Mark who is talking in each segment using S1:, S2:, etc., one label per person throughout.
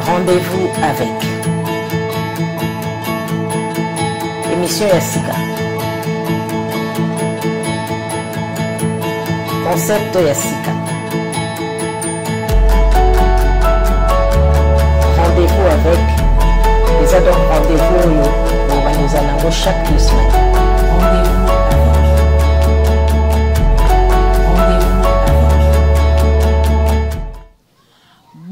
S1: Rendez-vous avec émission Yassika. Concept Yassika. Rendez-vous avec les adons rendez-vous nous allons chaque 2 semaines. Rendez-vous avec.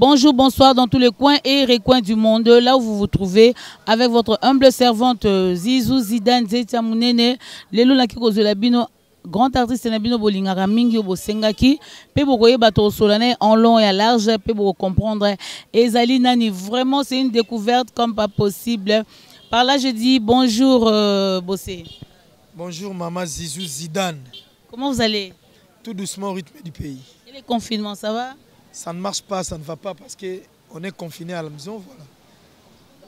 S2: Bonjour, bonsoir dans tous les coins et recoins du monde, là où vous vous trouvez, avec votre humble servante Zizou Zidane Zetia Mounene, Lelo Nakiko Zolabino, grand artiste Nabino Bolingara Mingi Bosengaki, pe bokoye bato solane en long et à large, pe boko comprendre. Ezali Nani, vraiment c'est une découverte comme pas possible. Par là je dis bonjour Bossé.
S3: Bonjour maman Zizou Zidane.
S2: Comment vous allez?
S3: Tout doucement au rythme du pays.
S2: Et les confinements, ça va?
S3: Ça ne marche pas, ça ne va pas parce qu'on est confiné à la maison, voilà.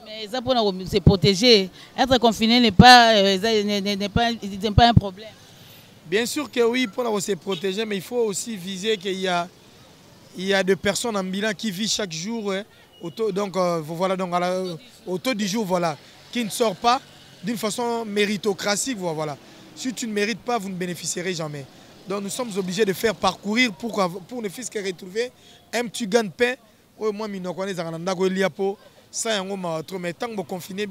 S2: Mais ça pour se protéger, être confiné n'est pas un problème.
S3: Bien sûr que oui, pour se protéger, mais il faut aussi viser qu'il y a des personnes en bilan qui vivent chaque jour, voilà, au taux du jour, voilà, qui ne sort pas d'une façon méritocratique, voilà. Si tu ne mérites pas, vous ne bénéficierez jamais. Donc nous sommes obligés de faire parcourir pour ne fût-ce que retrouver un petit gain de pain. Moi, ça mais tant que confiné,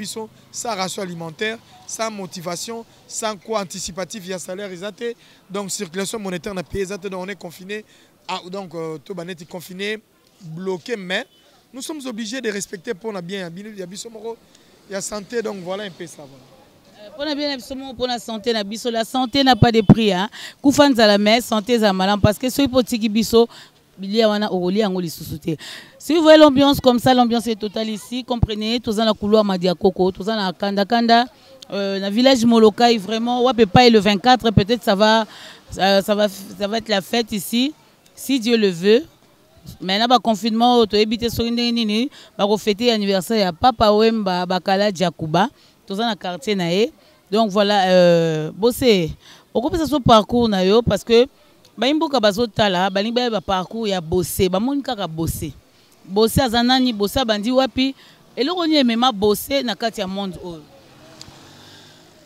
S3: sans ration alimentaire, sans motivation, sans quoi anticipatif, il y a salaire, donc circulation monétaire dans le pays, donc on est confiné, donc tout est confiné, bloqué, mais nous sommes obligés de respecter pour la bien, il y a santé, donc voilà un peu ça. Voilà.
S2: Pour la santé, la santé n'a pas de prix. Koufan za la messe, santé za malam parce que ce hypothèque biso si vous voyez l'ambiance comme ça, l'ambiance est totale ici. Comprenez, tous dans la couloir Madiakoko, tous dans la Kanda Kanda, dans le village Molokai, vraiment, ouais, pas le 24, peut-être ça va être la fête ici, si Dieu le veut. Maintenant, le confinement, tu habites sur une ligne, on fêter l'anniversaire à Papa Wemba Bakala Djakouba, tous dans le quartier Naé. Donc voilà, bossé. On peut ça parcours Nayo parce que Baimboka bazotala, balimba parcours ya bossé, bamonika ka bossé. Bossé azanani, bossé bandi wapi, et le roni mema bossé na kati ya monde.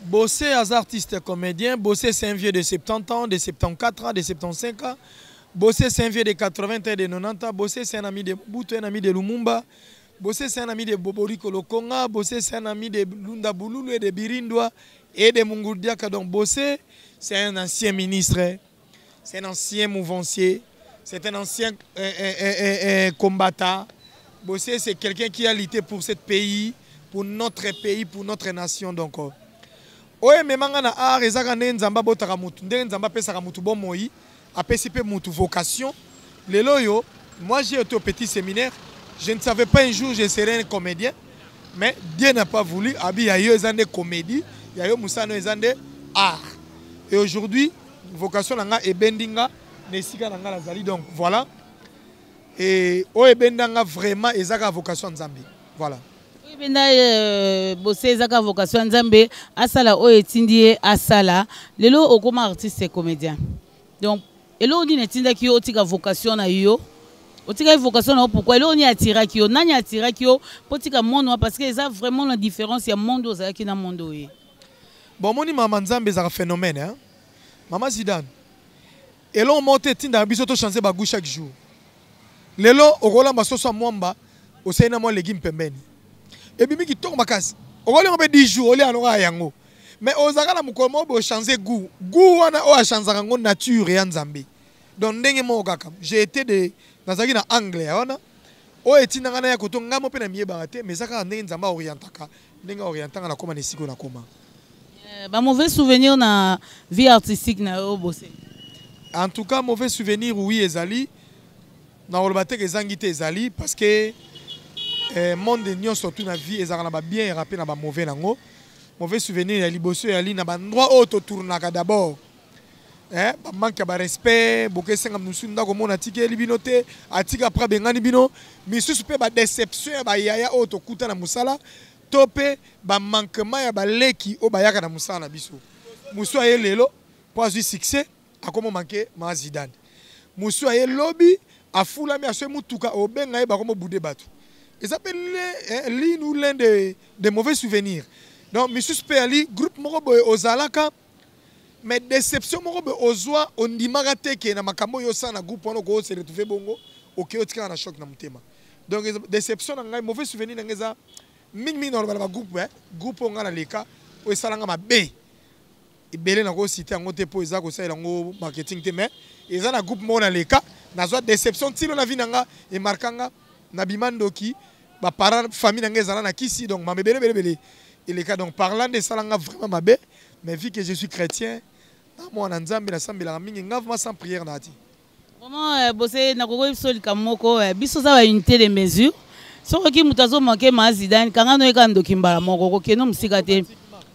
S3: Bossé as artiste comédien, Bossé c'est un vieux de 70 ans, de 74 ans, de 75 ans. Bossé c'est un vieux de 80 ans, de 90 ans. Bossé c'est un ami de Mobutu, un ami de Lumumba. Bossé c'est un ami de Boboriko Lokonga. Bossé c'est un ami de Lunda Boululu et de Birindwa et de Mungurdiaka. Donc Bossé c'est un ancien ministre. C'est un ancien mouvancier, c'est un ancien combattant. Bossé, c'est quelqu'un qui a lutté pour ce pays, pour notre nation. Donc, ouais, mais mangana a rezagane nzamba botaka mutu, ndenge nzamba pesaka mutu bon moi, apesipe mutu vocation. Lelo yo, moi j'ai été au petit séminaire, je ne savais pas un jour je serais un comédien, mais Dieu n'a pas voulu. Abi yayo ezande comédie, yayo musano ezande art. Et aujourd'hui vocation nanga ebendinga nesika nanga lazali, donc voilà. Et o ebendanga vraiment ezaka vocation nzambe, voilà.
S2: Ebenda bossé ezaka vocation nzambe asala o etindie asala lelo okoma artiste et comédien. Donc elo oni netinda ki otika vocation na yo. Otika vocation na pourquoi elo oni atira ki yo nani atira ki yo potika monde parce que eza vraiment la différence ya monde ozala ki na monde oye.
S3: Bon moni mama nzambe ezaka phénomène hein. Maman Zidane, et là on monte tinda biso to changer bagou chaque jour. Lelo okola masoso mwamba osena mo légume pembeni. Et bimi ki tok makasi. Okola ngombe 10 jours oli anora yango. Mais ozaka na mukomo bo changer goût. Goût wana o a changer ngo nature ya nzambe. Donc ndenge mo okaka. J'ai été de nazaki na anglais wana. O etinda ngana ya koto ngamo pe na mieba te mais saka ndenge nzamba orientaka. Ndenge orientanga na koma nesiko na koma.
S2: Mauvais souvenir na vie artistique na Bossé.
S3: En tout cas, mauvais souvenir oui ezali. Na olobate ke zangite ezali parce que monde nyon surtout na vie ezaka na ba bien rappé na ba mauvais nango. Mauvais souvenir ya liboso ya li na ba endroit auto tournaka d'abord. Ba manque ba respect, boke senga musu ndako mona tike libino te, atika pra bengani bino, misusu pe ba déception ba yaya auto kuta na musala. Topé ba manquement ya ba leki o bayaka na musala na biso. Musu aye lelo pour avoir succès a comment manquer ma Zidane. Musu aye lobby afula mais aso mutuka obenga e ba comme boudé batou. Et ça s'appelle l'un des mauvais souvenirs. Donc monsieur Spéali groupe moko boy ozalaka mais déception moko boy ozwa ondimaka teke na makambo yo sana groupe wana ko se retrouver bongo OK otika na choc na mutema. Donc déception na mauvais souvenir na ngeza mingi na ba groupe groupe nga na leka o esalanga mabe. Ibele na ko cité ngo te po eza ko sala ngo marketing te mais eza na groupe mo na leka na zo déception tilo na vinanga e markanga na bimandoki ba parents famille na ngeza na kisi donc ma bele et les cas donc parlant de salanga vraiment mabe mais vu que je suis chrétien na mo na nzambe na sambela mingi ngavma sans prière nati.
S2: Vraiment bossé na ko biso likamoko biso za ba unité de mesure soki mutazo manke ma Zidane kanga no eka ndokimbala moko ko keno musika te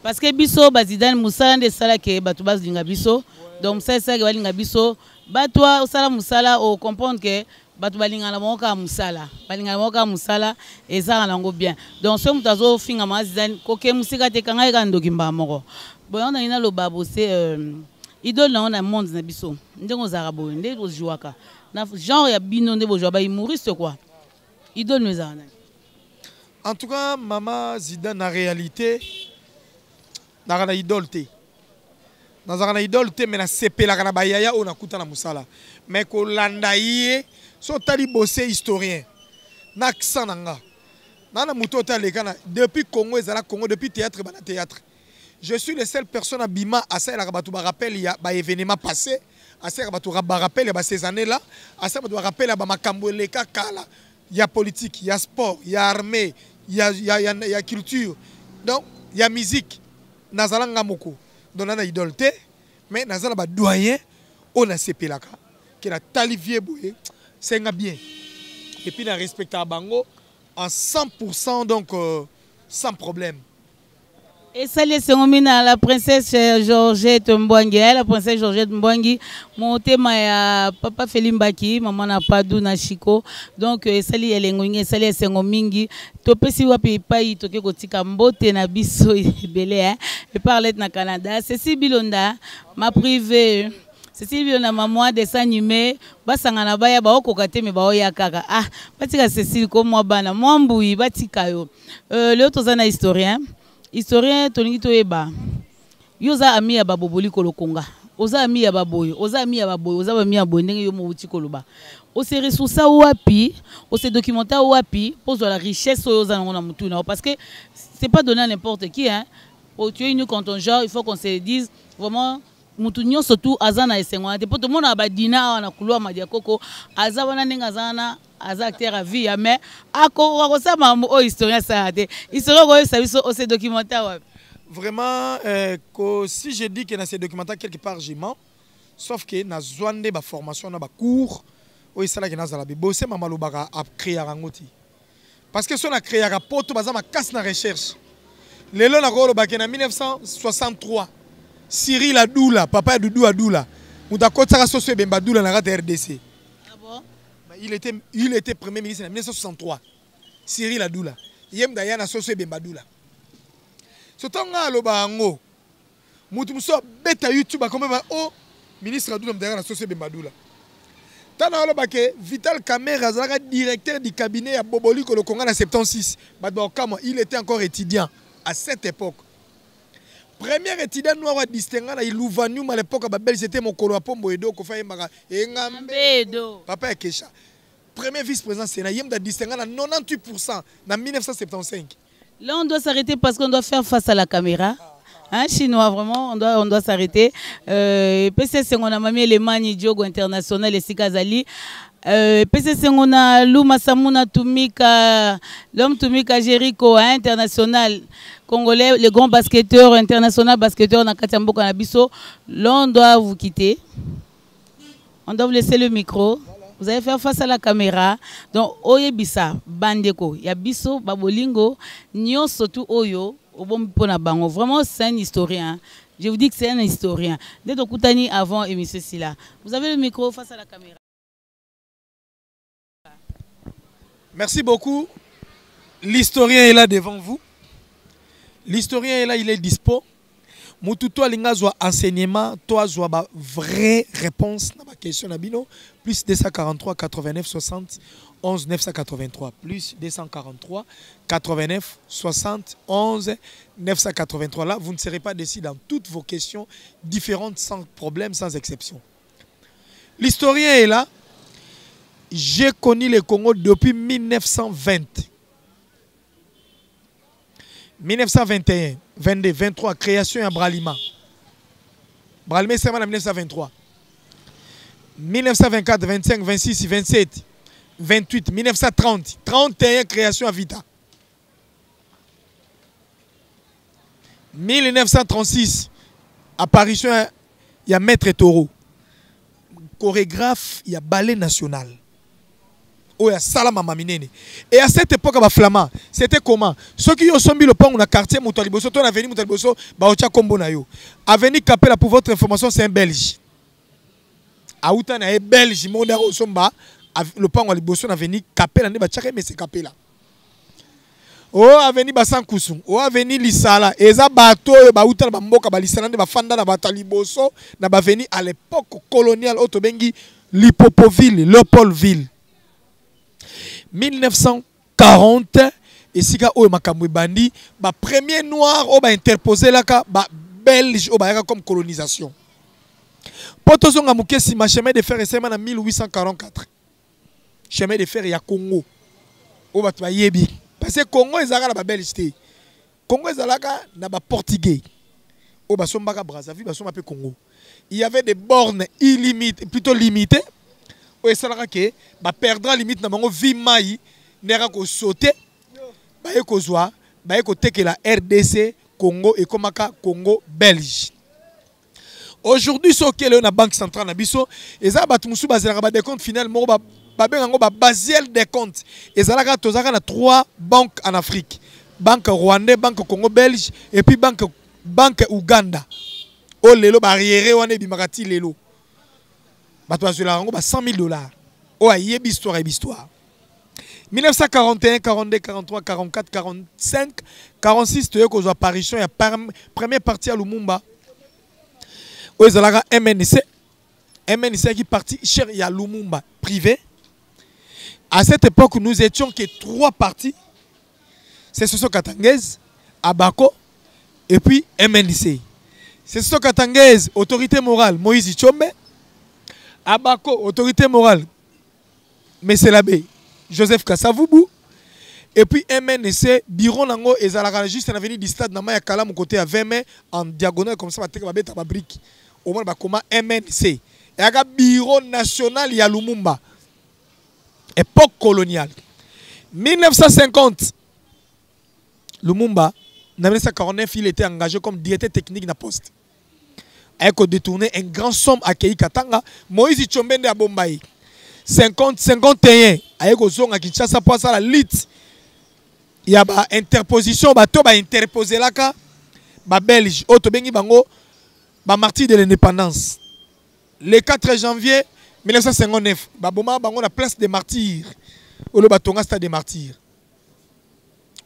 S2: parce que biso ba Zidane musala de sala ke batu bazinga biso donc ça que balinga biso batwa osala musala o comprendre que batu balinga na moka musala balinga na moka musala eza na ngo bien donc so mutazo finga ma Zidane ko ke musika te kanga eka ndokimbala moko bon on a ina lo babo c'est idole na on a monde na biso ndengo zarabo nde ozjuaka na genre ya bino nde bozwa ba humoriste quoi idole nous a.
S3: En tout cas maman Zidane na réalité na idole te na idole te mais na sepela kana ba yaya on a kuta na musala mais ko landa yé so tali bossé historien na accent nanga na muto ta lekana depuis Congo ezala Congo depuis théâtre bana théâtre. Je suis la seule personne à Bima à ça la batu ba rappel il y a ba événement passé à ça batu ba rappel ba ces années là à ça batu rappel ba makambo leka kala il y a politique il y a sport il y a armée il y a culture donc il y a musique nazalanga moko donc na idole te mais nazala ba doyen on a sepelaka que la talivier boye c'est bien et puis na respecta bango en 100% donc sans problème.
S2: Et salut Sengomina, la princesse Georgette Mbwangi, la princesse Georgette Mbwangi, mon thème est Papa Felimbaki, maman n'a pas d'où na Chico, donc salut Elengoinge, salut Sengomingi, topesi wapi pai toke kotika mbote na biso belé hein, et parler na Canada, Cécile Bilonda, ma privée. Cécile Bilonda maman dessin animé, basangana baya ba okokate me ba oya kaka. Ah, batika Cécile comme moi bana, moi mbui batika yo. Le autre zana historien. Historien tolingi toyeba yoza ami ya baboboli kolokonga oza ami ya baboyo oza ami ya baboyo oza ami ya boye ndenge yo mouti koloba o se ressourça wapi o se documenta wapi pour la richesse oza na mutuna parce que c'est pas donné à n'importe qui hein pour tuer une quand on genre il faut qu'on se dise vraiment mutunyo surtout azana esengwa te pour tout le monde abadina na kulwa madiakoko azawana ndenge azana as acteur à vie mais ako ça maman oh historien ça te historien ko ça biso au documentaire
S3: vraiment si je dis que dans ces documentaires quelque part j'y mens sauf que na zwande ba formation na ba cours o isala que na zala be c'est maman lobaka a créer ngoti parce que son a créé un poto baza ma casse na recherche lelo na ko lobaka na 1963 Cyril Adoula papa Doudou Adoula muta kotaka soso bemba Doula na RDC. Il était premier ministre en 1963. Cyril Adoula. Yem Dayana Soso Bembadoula. Ce temps-là, le bango. Moutoumso beta YouTube comme oh ministre Adoula Dayana Soso Bembadoula. Tana le baké Vital Kamera Zara directeur du cabinet à Boboli que le Congo en 76. Il était encore étudiant à cette époque. Premier étudiant noir à distinguer il Louvanium à l'époque à Babel c'était mon colo à Pombo Edo ko faye mara Engambedo papa Kesha. Premier vice-président Sénat, il y a distingué à 98% en 1975.
S2: Là, on doit s'arrêter parce qu'on doit faire face à la caméra. Hein, chinois, vraiment, on doit s'arrêter. PCC, on a mamie les Mani Diogo International et Sikazali. PCC, on a Luma Samuna Tumika, l'homme Tumika Jericho international congolais, le grand basketteur international, basketteur dans Katiambo Kanabiso. Là, on doit vous quitter. On doit vous laisser le micro. Vous allez faire face à la caméra. Donc, oye bisa, bandeko, ya biso, babolingo, nyo sotu oyo, obomipona bango. Vraiment, c'est un historien. Je vous dis que c'est un historien. Dès que Koutani avant et M. Silla. Vous avez le micro face à la caméra.
S3: Merci beaucoup. L'historien est là devant vous. L'historien est là, il est dispo. Mutu to linga zwa enseignement, to zwa ba vraie réponse na ba question na bino plus 243 89 60 11 983 plus 243 89 60 11 983. Là, vous ne serez pas déçus dans toutes vos questions différentes sans problème, sans exception. L'historien est là. J'ai connu le Congo depuis 1920. 1921, 22, 23, création à Bralima. Bralima, c'est en 1923. 1924, 25, 26, 27, 28, 1930, 31, création à Vita. 1936, apparition, il y a Maître Taureau. Chorégraphe, il y a Ballet National. Oh, Salama Maminene. Et à cette époque, Flamand, c'était comment? Ceux qui ont sombi le pont, on a quartier, Moutaliboso, on a venu Moutaliboso, Baocha Kombo Nayo. Avenue Capella, pour votre information, c'est un Belge. Aouta na Belge, Mondaro Somba, le pont on a Liboso, on a venu Capella, mais c'est Capella. Oh, avenue Bassan Kousou, oh, avenue Lissala, Eza Bato, Baouta, Bamboka, Balisana, Bafanda, Bataliboso, Nabaveni à l'époque coloniale, Otobengi, Lipopoville, Léopoldville. 1940, et si ka makambo bandi, ba premier noir o ba interposé là ka ba belge o ba comme colonisation. Poto nga mukesi ma chemin de fer et en 1844. Chemin de fer ya Congo. O ba to yebi. Parce que Congo ezaka ba belge té. Congo ezalaka na ba portugais. O ba sombaka Brazzaville ba somba pe Congo. Il y avait des bornes illimitées, plutôt limitées. Et ça va perdre la limite dans vie maï n'era ko sauter ba ko zoa ba ko teke la RDC Congo et komaka Congo Belge. Aujourd'hui so que la banque centrale na biso eza batu musu bazela ba des comptes finalement ba bengango ba basiel des comptes ezalaka tozaka na 3 banques en Afrique. Banque rwandais, banque Congo Belge et puis banque Uganda. O lelo barrière wane bimakati lelo. $100 000. Oh, il y a une histoire. 1941, 42, 43, 44, 45, 46, tu as eu apparition, il y a première partie à Lumumba. Oh, il y a MNC. MNC qui est parti cher, il y a Lumumba privé. À cette époque, nous étions que 3 partis. C'est Soso Katanguez, Abako, et puis MNC. C'est Soso Katanguez, autorité morale, Moïse Tchombe. Abako, autorité morale, Messé Labé, Joseph Kassavubu. Et puis MNC, Biron Nango et Zalaka, juste en avenue du stade, Namaya Kalam, côté à 20 mai, en diagonale, comme ça, on va mettre ma brique. Au moins, comment MNC. Et il y a Bureau national, il y a Lumumba. Époque coloniale. 1950, Lumumba, en 1949, il était engagé comme directeur technique de la poste. Il a détourné une grande somme à Kei Katanga. Moïse Tchombende à Bombay. 50-51. Il a zonga Kinshasa pour ça la lutte. Il y a une interposition. Il a interposé là. Les Belges. Otobengi Bango. Martyr de l'indépendance. Le 4 janvier 1959. Boma Bango la place des martyrs. Ou le Batonga stade des martyrs.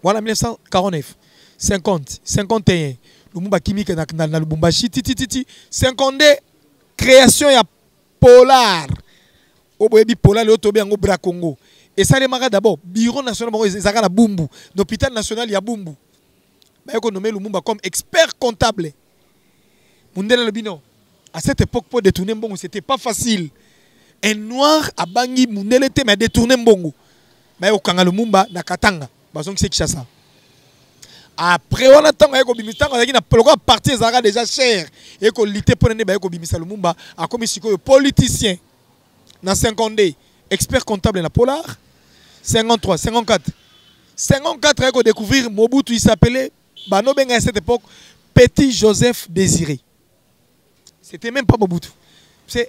S3: Voilà 1949. 50. 51. Lumumba Kimike na Lubumbashi titi 52 création ya Polar oboyebi Polar le tobe yango bra Congo et ça démarra d'abord bureau national bango ezaka na Bumbu l'hôpital national ya Bumbu ba ko nommé Lumumba comme expert comptable mundela lobino à cette époque pour détourner mbongo c'était pas facile un noir a bangi mundela te mais détourner mbongo ba ko kanga Lumumba na Katanga bazong c'est Kinshasa. Après, on attend que parti déjà cher et que lutter pour les Lumumba a commis un politicien dans 52, expert comptable dans Polar, 53, 54. 54, il a découvert Mobutu, il s'appelait à cette époque Petit Joseph Désiré. C'était même pas Mobutu.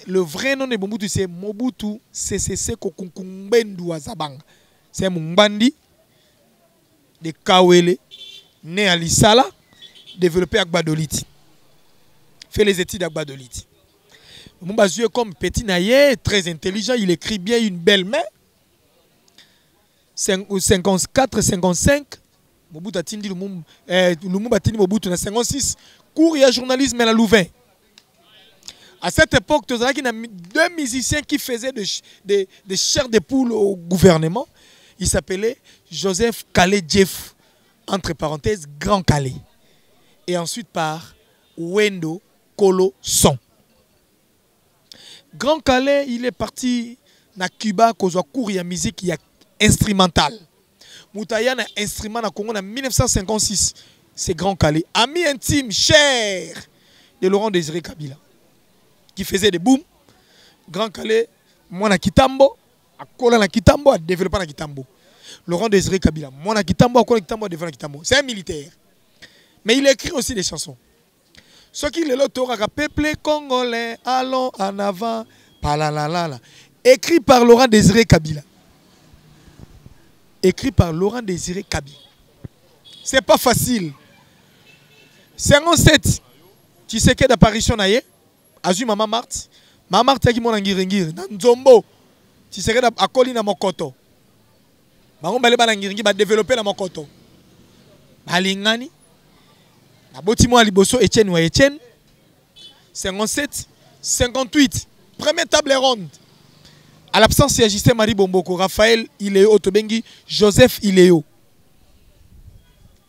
S3: Le vrai nom de Mobutu, c'est Mobutu CCC Kokunkumbendu Azabanga. C'est Mumbandi de Kawele. Né à Lissala, développé à Gbadoliti. Fait les études à Gbadoliti. Moumbazieu comme petit naïe, très intelligent, il écrit bien une belle main. 54, 55, Mobutu Atindi Lumumba Tindi Mobutu na 56, cours, il y a journalisme à Louvain. À cette époque, il y a deux musiciens qui faisaient des chairs de poule au gouvernement. Il s'appelait Joseph Calais Jeff, entre parenthèses, Grand Calais. Et ensuite par Wendo Kolo Son. Grand Calais, il est parti na Cuba cause cours il y a musique il y a instrumental. Moutaya na instrument na Congo en 1956. C'est Grand Calais, ami intime, cher de Laurent Désiré Kabila, qui faisait des booms. Grand Calais, moi na Kitambo, a Kola na Kitambo, a développé na Kitambo. Laurent Désiré Kabila, moi na Kitambo, a Kola na Kitambo, a développé na Kitambo. C'est un militaire. Mais il écrit aussi des chansons. Ce qui est l'auteur, peuple congolais, allons en avant, palalalala. Écrit par Laurent Désiré Kabila. Écrit par Laurent Désiré Kabila. C'est pas facile. 57. Tu sais quelle apparition naie? Azu Maman Marthe. Maman Marthe qui m'a ngirengir. Nzombo. Tu sais quelle akoli na mokoto. Maman bale ba ngirengir ba développer na mokoto. Balingani. Abotimo Aliboso Etienne ou Etienne. 57, 58. Première table ronde. À l'absence, il y a Justin Marie Bomboko, Raphaël Iléo, Otobengi, Joseph Iléo.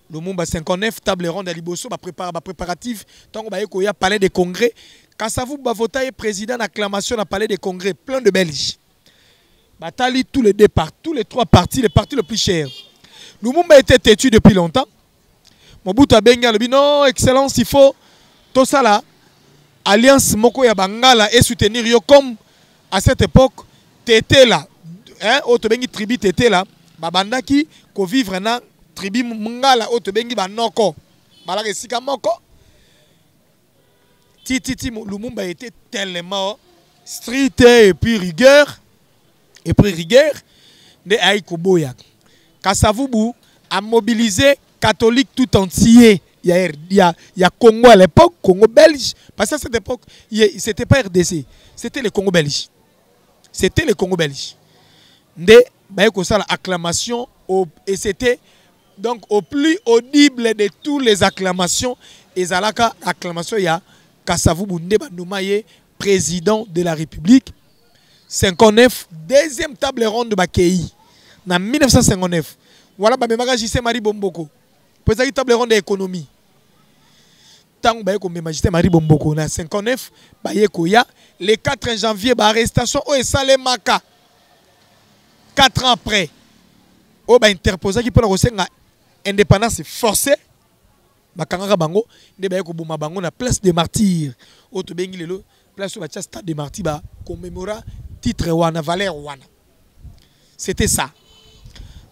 S3: Le Mumba 59, table ronde à Liboso, préparatif. Tant qu'on y a palais des congrès. Quand ça vous voter président d'acclamation à palais des congrès, plein de Belges. Batali tous les départs, tous les trois partis, les partis les plus chers. Le Mumba était têtu depuis longtemps. Mobutu Benga le dit non, excellence, il faut tout ça là. Alliance Moko ya Bangala et soutenir yo comme à cette époque t'étais là. Hein, Otobengi tribu t'étais là. Babanda qui ko vivre na tribu Mangala Otobengi banoko. Balaka sika moko. Titi Lumumba était tellement strict et puis rigueur. Et puis rigueur de Aïko Boyak. Kasavubu a mobilisé catholique tout entier. Il y a Congo à l'époque, Congo belge. Parce qu'à cette époque, ce n'était pas RDC, c'était le Congo belge. C'était le Congo belge. Il y a acclamation et c'était donc au plus audible de toutes les acclamations. Et Zalaka acclamation, il y a Kassavou Boundé Bandoumaye, président de la République. 59, deuxième table ronde de Bakei. En 1959. Voilà, Justin Marie Bomboko. Président table ronde d'économie. Tant que Justin Marie Bomboko na 59, le 4 janvier, arrestation au Salemaka. 4 ans après, on a interposé qui peut la indépendance forcée. Bakanga bango, ne ba ko boma bango na place des martyrs. Auto bengi lelo, place sur la stade des martyrs ba commémora titre wana valeur wana. C'était ça.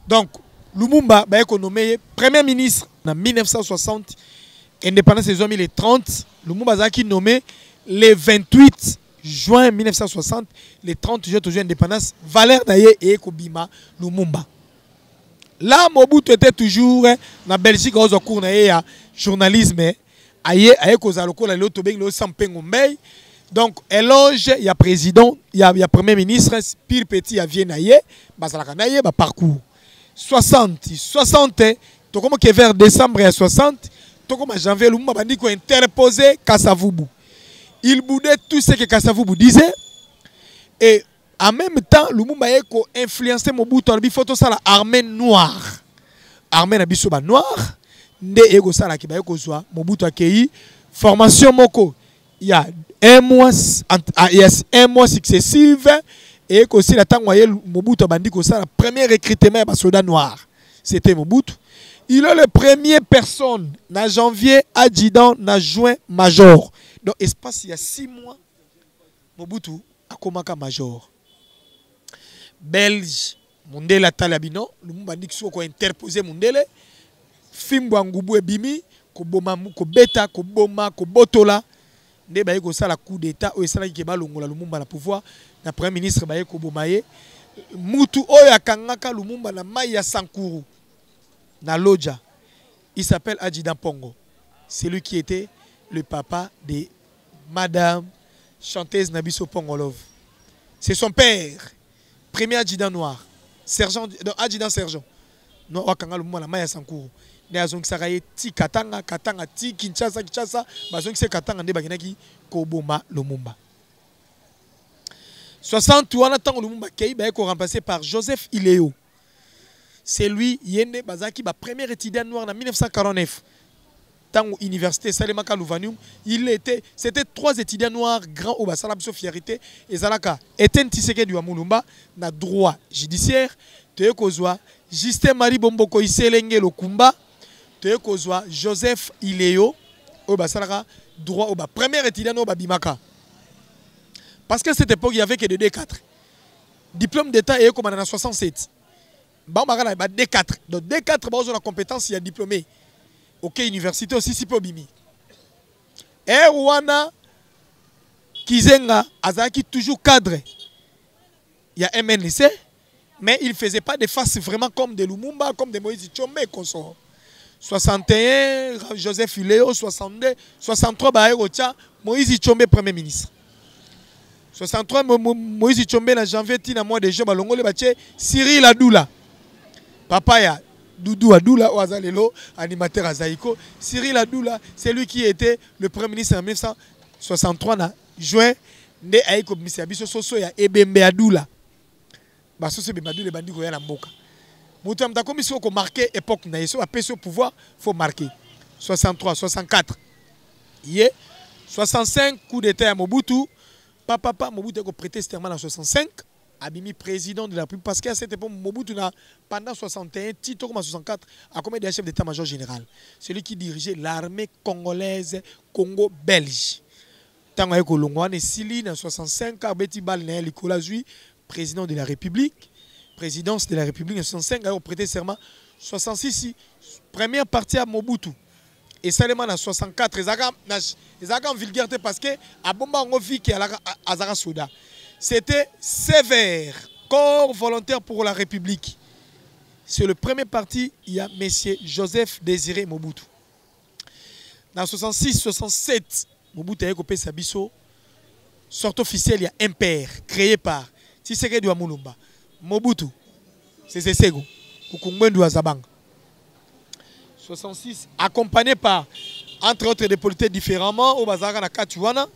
S3: Donc Lumumba ba ko nommé premier ministre en 1960, indépendance des 2030. Lumumba zaki nommé le 28 juin 1960, le 30 juin toujours indépendance, valeur d'ailleurs et Kobima Lumumba. Là, Mobutu était toujours en Belgique, au cours de journalisme. Donc, éloge, il y a président, il y a premier ministre, pire petit, il y a Viennaye, parcours. 60, tout comme vers décembre 60, tout comme janvier, le Lumumba a interposé Kasavubu. Il boudait tout ce que Kasavubu disait. Et en même temps, Lumumba a influencé Mobutu à photo ça l'armée noire. Armée na biso ba noir. Nde ego sala ki ba eko zwa Mobutu akei formation moko. Il y a un mois successif et aussi la tango Mobutu bandi ko sala premier recrutement ba soldats noirs. C'était Mobutu. Il est le premier personne na janvier adjudant na juin major. Donc espace il y a 6 mois Mobutu a komaka major. Belge, Mundele Talabino, Lumumba Nixo ko interposé Mundele, Fimbo Ngubu Ebimi, ko boma ko beta ko boma ko botola, nde baye ko sala coup d'état o esala ki ba longola Lumumba na pouvoir, na premier ministre baye ko bomaye, mutu oyo akangaka Lumumba na Maya Sankuru, na Lodja, il s'appelle Adjudant Pongo. C'est lui qui était le papa de Madame chanteuse Nabiso Pongolov. C'est son père. Premier adjudant noir, sergent, adjudant sergent. Non, Wakanga Lumumba na Maya Sankuru. ne azongisaka ye ti Katanga Katanga ti Kinshasa Kinshasa bazongisa Katanga nde bakinaki koboma Lumumba 60 wana tango Lumumba kei ba ko remplacé par Joseph Ileo. C'est lui yende bazaki ba premier étudiant noir en 1949. Tango université Salemaka Louvanium, c'était 3 étudiants noirs grands au basala biso fierté et zalaka Etienne Tshisekedi du Mulumba na droit judiciaire te kozwa Justin Marie Bomboko Iselenge Lokumba te kozwa Joseph Ileo au basala droit au premier étudiant au Bimaka. Parce qu'à cette époque il y avait que de D4. Diplôme d'état et comme en 67. Ba D4. Donc D4 ba la compétence il y a diplômé. Ok, université aussi si peu bimi. Et Rwanda Kizenga azaki toujours cadre. Il y a MNC, mais il ne faisait pas de face vraiment comme de Lumumba, comme de Moïse Tshombe consort. 61 Joseph Ileo, 62, 63 Baerocha, Moïse Tshombe premier ministre. 63 Moïse Tshombe en janvier tina mois de juin balongole bache Cyril Adoula. Papa ya Doudou Adoula Ouazalelo, animateur à Zaïko. Cyril Adoula, c'est lui qui était le Premier ministre en 1963 en juin. Ne Aïko Misabiso Soso ya Ebembe Adoula. Basoso Ebembe Adoula bandi ko ya na mboka. Mutam ta commission ko marqué époque na yeso apé au pouvoir, faut marquer. 63, 64. Yé 65 coup d'état à Mobutu. Papa Mobutu a prêté serment en 65. Abimi président de la République parce qu'à cette époque Mobutu pendant 61 Tito comme en 64 a comme des chef d'état-major général, celui qui dirigeait l'armée congolaise Congo-Belge. Tango eko longwane sili en 65 Abeti Balné Nicolas Zui président de la République, présidence de la République en 65 a prêté serment 66 première partie à Mobutu. Et seulement en 64 ils ont vulgarité parce que à bomba on vit qui a Azara Soda. C'était sévère, corps volontaire pour la République. Sur le premier parti, il y a M. Joseph Désiré Mobutu. Dans 66-67, Mobutu a écopé Sabiso. Sorte officielle, il y a un père créé par Tshisekedi wa Mulumba. Mobutu, c'est Sego, Kukumbwendu Azabang. 66, accompagné par, entre autres, des politiques différemment, au Bazara na Katuana.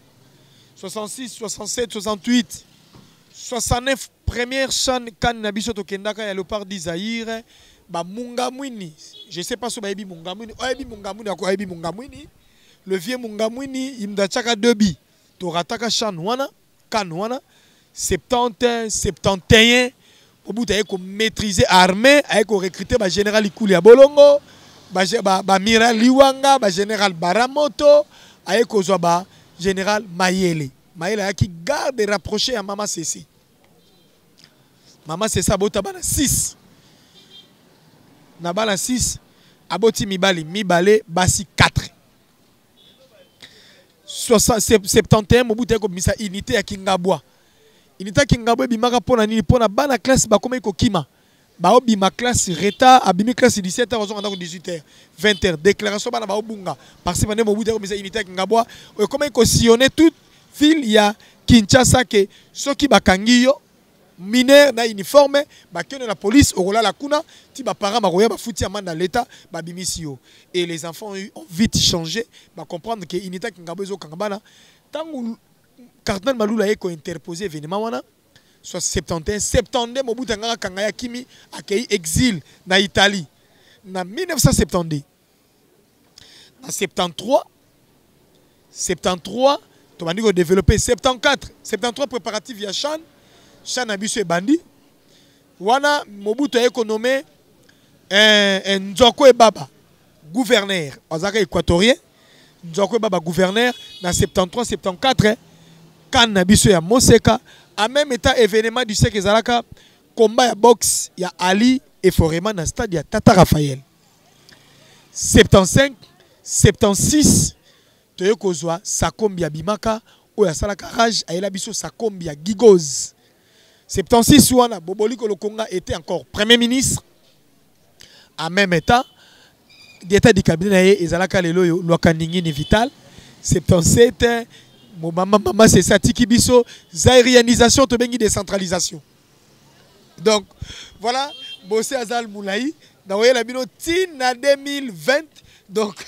S3: 66, 67, 68. 69 première chaîne kan nabiso to kendaka ya Léopard d'Isaïre ba Mungamwini. Je sais pas si ba ebi Mungamwini, ebi Mungamwini ko ebi Mungamwini. Le vieux Mungamwini imdachaka debi. To rataka chaîne wana kan wana 70 71 Mobutu a ko maîtriser armée, a ko recruter ba général Ikuli ya Bolongo, ba Mira Liwanga, ba général Baramoto, a ko zo ba général Mayele. Mayele qui garde rapproché à Mama Cessé. Mama Cessé abota bana 6. Na bana 6 aboti mibali basi 4. 71 Mobutu ko misa unité ya Kingabwa. Unité Kingabwa bimaka pona nini pona bana classe ba koma ko kima. Ba obima classe reta abimi classe 17h à 18h 20h déclaration bana ba obunga parce que Mobutu ko misa unité Kingabwa o koma ko sillonner toute ville ya Kinshasa ke soki bakangiyo mineur na uniforme bakene la police orola la kuna ti ba parents ba roya ba futi amanda l'état ba bimisio et les enfants ont vite changé ba comprendre que unité Kingabwa zo kangabana tangu cardinal Malula eko interposé événement wana 71 72 Mobutu ngaka kangaya kimi akei exil na Italie na 1972 na 73 tu vas dire développer 73 préparatifs via Chan Abisso et Bandi. Wana Mobutu a économé Nzoko et Baba gouverneur Azaka équatorien. Nzoko et Baba gouverneur dans 73-74 quand Abisso ya Moseka en même état événement du siècle Zalaka combat ya boxe ya Ali et Foreman dans le stade ya Tata Raphaël. 75 76 Toyo kozwa Sakombi ya Bimaka oya salaka rage ayela biso Sakombi ya Gigoz. 76 wana Boboliko Lokonga était encore premier ministre. En même état d'état du cabinet ezalaka lelo Lwakandingi ni vital. 77 mama c'est ça tiki biso zairianisation to bengi décentralisation. Donc voilà, Bossé Azal Moulaï naoye la bino tina 2020 donc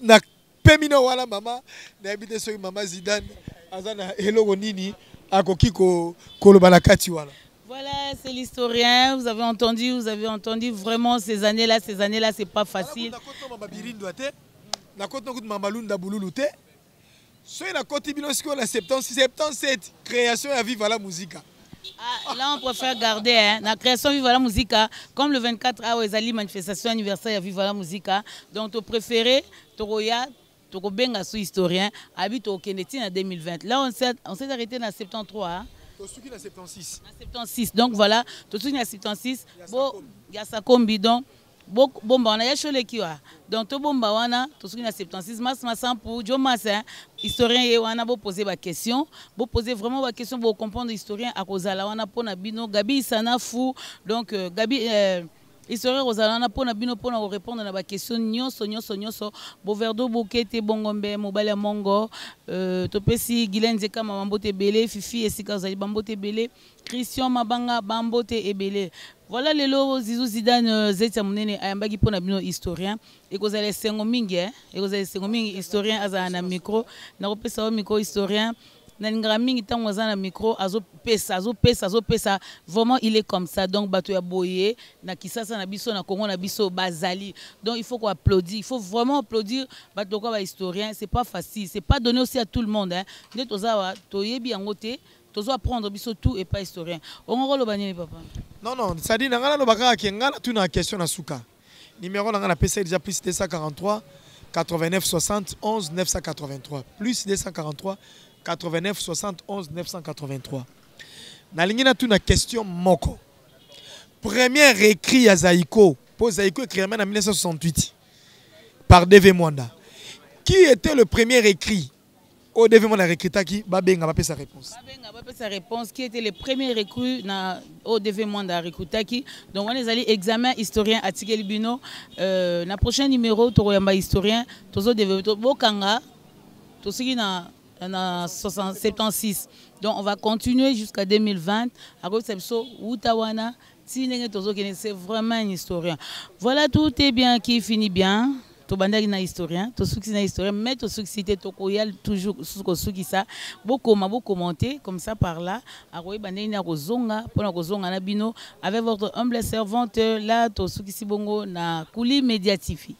S3: na pemino wala mama na habite so mama Zidane azana eloko nini akoki koloba na kati wala.
S2: Voilà, c'est l'historien. Vous avez entendu vraiment ces années-là, c'est pas facile.
S3: Création à Viva la musique.
S2: Là, on préfère garder hein, la création Viva la musique. Comme le 24 août, ils allaient manifestation anniversaire à Viva la musique. Donc, tu préféré, Toroya, Torobenga sous historien, habite au Kennedy en 2020. Là, on s'est arrêté dans 73. Hein.
S3: Tosuki na 76.
S2: Na 76. Donc voilà, Tosuki na 76. Bo Yasakombi donc bomba on a yachole kiwa. Donc to bomba wana Tosuki na 76 mas masan pour Joe Massa historien et wana bo poser ba question, bo poser vraiment ba question pour comprendre historien à cause la wana pona bino Gabi sana fou. Donc Gabi historien Rosalana pona bino pona répondre à la question nyonso Boverdo Bokete Bongombe Mobile Mongo Topesi Gilen Zeka Mambote Belé Fifi Esika Zali Bambote Belé Christian Mabanga Bambote Ebele. Voilà les lots Zizou Zidane Zetia Munene ayambaki pona bino historien et que vous allez sengomingi et vous allez sengomingi historien azana micro na kopesa micro historien. Nalingara mingi tango azana micro azo pesa vraiment il est comme ça donc bato ya boye na kisasa na biso na Congo na biso bazali donc il faut qu'on applaudisse, il faut vraiment applaudir bato ko ba historien, c'est pas facile, c'est pas donné aussi à tout le monde hein nde tozawa toyebi yango te tozo apprendre biso tout et pas historien on ngolo banini papa
S3: non ça dit ngala no baka ki ngala tu na question na suka numéro na ngala pesa déjà plus 243 89 71 983 plus 243 89 71 983. Nalingina tu na question moko. Premier écrit à Zaïko, pour Zaïko écrit en 1968 par DV Mwanda. Qui était le premier écrit au DV Mwanda Rekritaki Babenga va sa réponse.
S2: Babenga va sa réponse. Qui était le premier écrit au DV Mwanda Rekritaki. Donc on est allé examen historien à Tigelibino. Na prochain numéro Toroyamba historien Tozo DV Bokanga Tosiki na 76. Donc on va continuer jusqu'à 2020. C'est vraiment un historien. Voilà, tout est bien qui finit bien. To bandaki na historien, to suki na historien, mais to succité to koyal toujours suki ça. Beaucoup commenter comme ça par là. Aroy bandaki na kozonga, pona kozonga na bino avec votre humble servante là to suki sibongo na Kuli Mediatifi.